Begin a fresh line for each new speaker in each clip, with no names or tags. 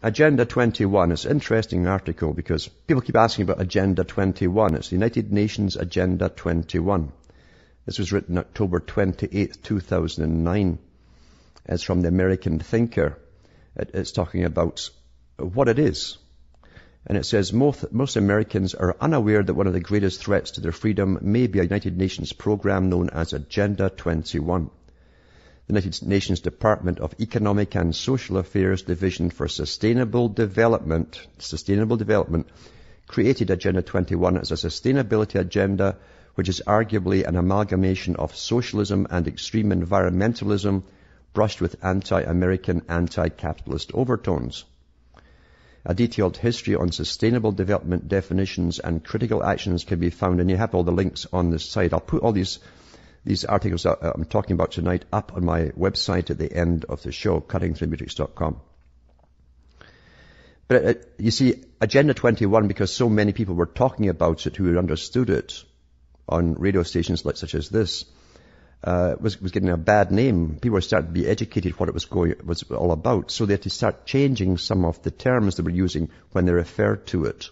Agenda 21. It's an interesting article because people keep asking about Agenda 21. It's the United Nations Agenda 21. This was written October 28, 2009. It's from the American Thinker. It's talking about what it is. And it says, most Americans are unaware that one of the greatest threats to their freedom may be a United Nations program known as Agenda 21. The United Nations Department of Economic and Social Affairs Division for Sustainable Development created Agenda 21 as a sustainability agenda which is arguably an amalgamation of socialism and extreme environmentalism brushed with anti-American, anti-capitalist overtones. A detailed history on sustainable development definitions and critical actions can be found, and you have all the links on this site. I'll put all these articles I'm talking about tonight up on my website at the end of the show, cuttingthroughmatrix.com. But you see, Agenda 21, because so many people were talking about it who understood it on radio stations such as this, was getting a bad name. People were starting to be educated what it was all about. So they had to start changing some of the terms they were using when they referred to it.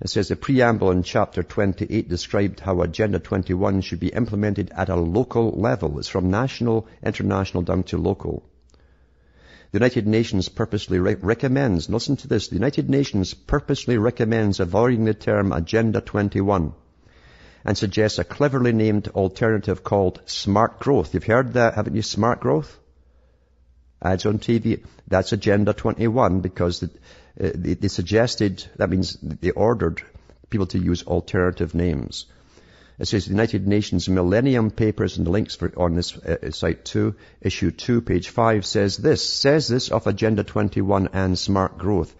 It says the preamble in chapter 28 described how Agenda 21 should be implemented at a local level. It's from national, international down to local. The United Nations purposely recommends, listen to this, the United Nations purposely recommends avoiding the term Agenda 21 and suggests a cleverly named alternative called smart growth. You've heard that, haven't you? Smart growth? Ads on TV. That's Agenda 21 because they suggested, that means they ordered people to use alternative names. It says the United Nations Millennium Papers, and the links on this site too, issue 2, page 5, says this of Agenda 21 and smart growth.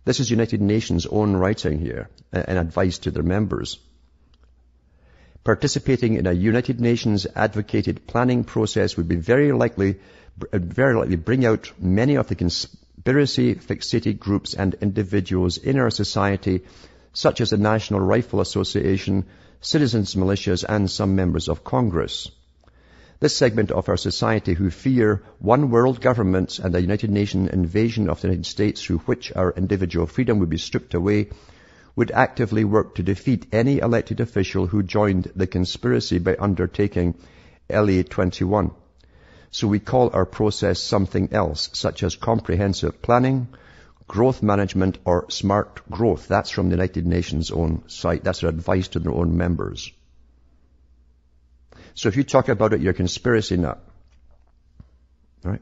This is United Nations' own writing here and advice to their members. Participating in a United Nations advocated planning process would be very likely bring out many of the conspiracy fixated groups and individuals in our society, such as the National Rifle Association, citizens' militias, and some members of Congress. This segment of our society who fear one world government and a United Nations invasion of the United States through which our individual freedom would be stripped away would actively work to defeat any elected official who joined the conspiracy by undertaking LA 21. So we call our process something else, such as comprehensive planning, growth management, or smart growth. That's from the United Nations' own site. That's their advice to their own members. So if you talk about it, you're a conspiracy nut. All right?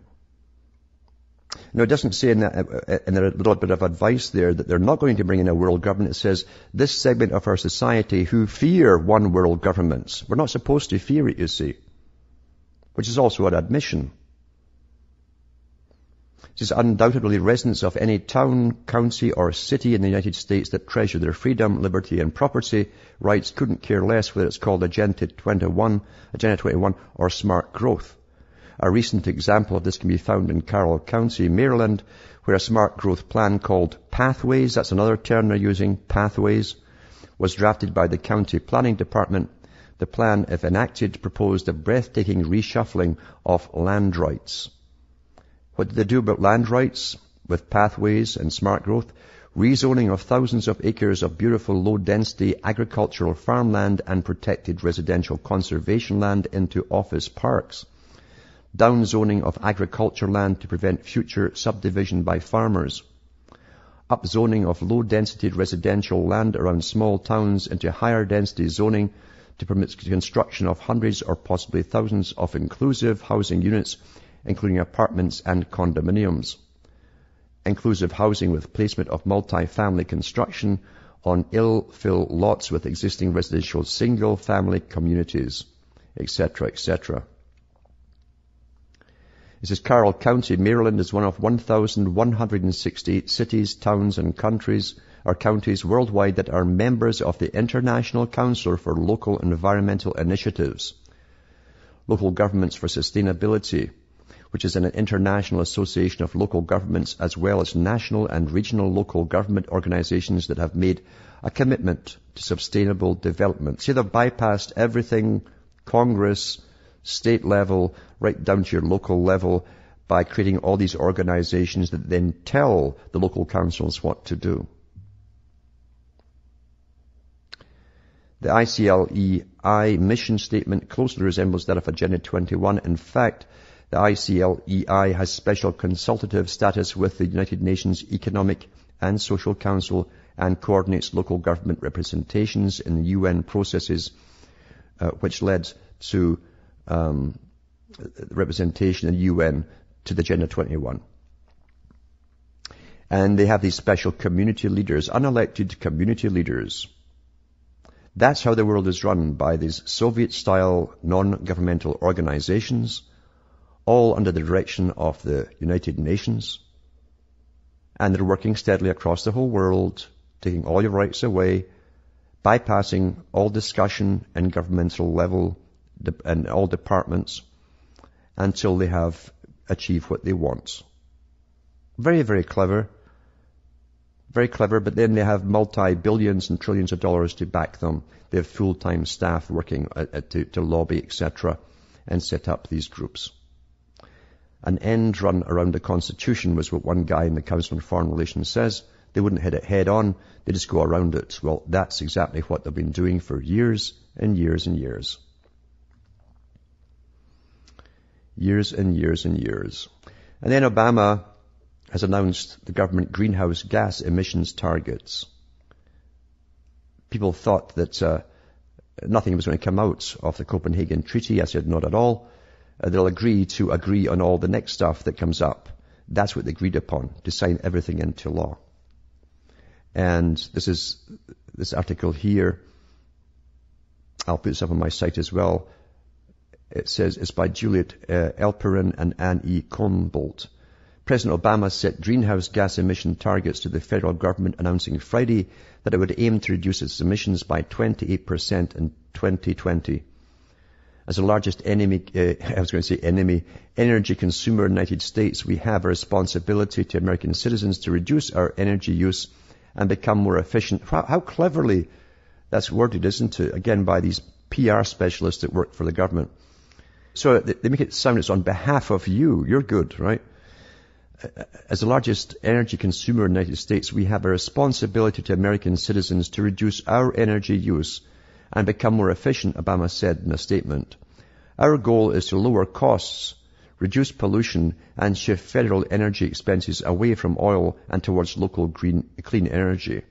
No, it doesn't say in a little bit of advice there that they're not going to bring in a world government. It says, this segment of our society who fear one world government. We're not supposed to fear it, you see, which is also an admission. It says, undoubtedly residents of any town, county, or city in the United States that treasure their freedom, liberty, and property rights couldn't care less whether it's called Agenda 21, or smart growth. A recent example of this can be found in Carroll County, Maryland, where a smart growth plan called Pathways, that's another term they're using, Pathways, was drafted by the county planning department. The plan, if enacted, proposed a breathtaking reshuffling of land rights. What did they do about land rights with Pathways and smart growth? Rezoning of thousands of acres of beautiful low-density agricultural farmland and protected residential conservation land into office parks. Downzoning of agriculture land to prevent future subdivision by farmers. Upzoning of low-density residential land around small towns into higher-density zoning to permit construction of hundreds or possibly thousands of inclusive housing units, including apartments and condominiums. Inclusive housing with placement of multi-family construction on ill-fill lots with existing residential single-family communities, etc., etc. It says Carroll County, Maryland is one of 1,160 cities, towns, and counties worldwide that are members of the International Council for Local Environmental Initiatives, Local Governments for Sustainability, which is an international association of local governments as well as national and regional local government organizations that have made a commitment to sustainable development. See, they've bypassed everything, Congress, state level, right down to your local level, by creating all these organizations that then tell the local councils what to do. The ICLEI mission statement closely resembles that of Agenda 21. In fact, the ICLEI has special consultative status with the United Nations Economic and Social Council and coordinates local government representations in the UN processes, which led to representation in the UN to the Agenda 21. And they have these special community leaders, unelected community leaders. That's how the world is run, by these Soviet-style non-governmental organizations, all under the direction of the United Nations. And they're working steadily across the whole world, taking all your rights away, bypassing all discussion and governmental level and all departments until they have achieved what they want. Very, very clever. Very clever, but then they have multi-billions and trillions of dollars to back them. They have full-time staff working to lobby, etc., and set up these groups. An end run around the Constitution was what one guy in the Council on Foreign Relations says. They wouldn't hit it head on, they just go around it. Well, that's exactly what they've been doing for years and years and years. Years and years and years. And then Obama has announced the government greenhouse gas emissions targets. People thought that nothing was going to come out of the Copenhagen Treaty. I said, not at all. They'll agree on all the next stuff that comes up. That's what they agreed upon, to sign everything into law. And this article here, I'll put this up on my site as well. It says it's by Juliet Elperin and Anne E. Combolt. President Obama set greenhouse gas emission targets to the federal government, announcing Friday that it would aim to reduce its emissions by 28% in 2020. As the largest energy consumer in the United States, we have a responsibility to American citizens to reduce our energy use and become more efficient. How cleverly that's worded, isn't it? Again, by these PR specialists that work for the government. So they make it sound it's on behalf of you. You're good, right? As the largest energy consumer in the United States, we have a responsibility to American citizens to reduce our energy use and become more efficient, Obama said in a statement. Our goal is to lower costs, reduce pollution, and shift federal energy expenses away from oil and towards local clean energy.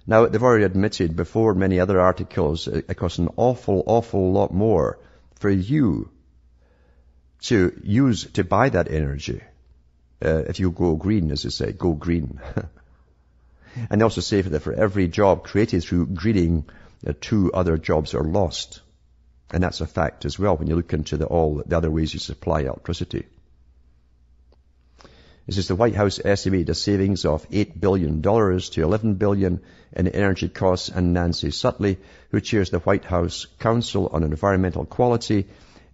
Now, they've already admitted before many other articles, it costs an awful lot more for you to buy that energy. If you go green, as they say, go green. And they also say that for every job created through greening, 2 other jobs are lost. And that's a fact as well when you look into all the other ways you supply electricity. It says the White House estimated a savings of $8 billion to $11 billion in energy costs, and Nancy Sutley, who chairs the White House Council on Environmental Quality,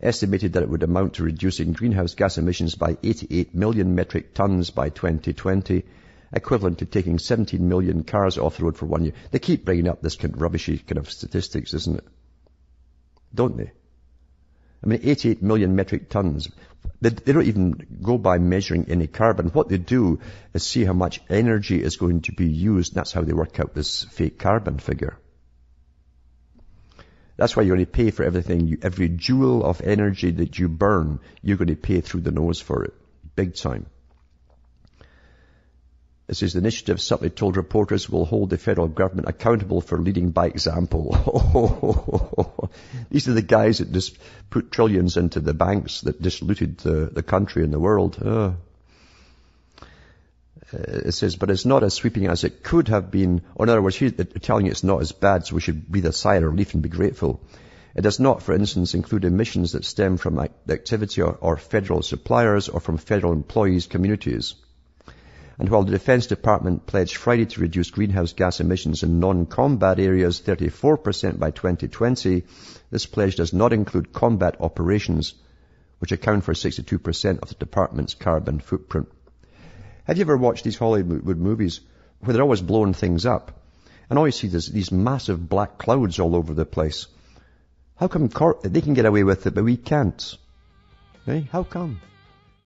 estimated that it would amount to reducing greenhouse gas emissions by 88 million metric tons by 2020, equivalent to taking 17 million cars off the road for 1 year. They keep bringing up this kind of rubbishy kind of statistics, isn't it? Don't they? I mean, 88 million metric tons. They don't even go by measuring any carbon. What they do is see how much energy is going to be used, and that's how they work out this fake carbon figure. That's why you're going to pay for everything. Every joule of energy that you burn, you're going to pay through the nose for it. Big time. It says the initiative, Sutley told reporters, will hold the federal government accountable for leading by example. These are the guys that just put trillions into the banks that just looted the country and the world. It says, but it's not as sweeping as it could have been. Or in other words, they're telling you it's not as bad, so we should breathe a sigh of relief and be grateful. It does not, for instance, include emissions that stem from the activity or federal suppliers or from federal employees' communities. And while the Defense Department pledged Friday to reduce greenhouse gas emissions in non-combat areas 34% by 2020, this pledge does not include combat operations, which account for 62% of the department's carbon footprint. Have you ever watched these Hollywood movies where they're always blowing things up? And all you see is these massive black clouds all over the place. How come they can get away with it, but we can't? Eh? How come?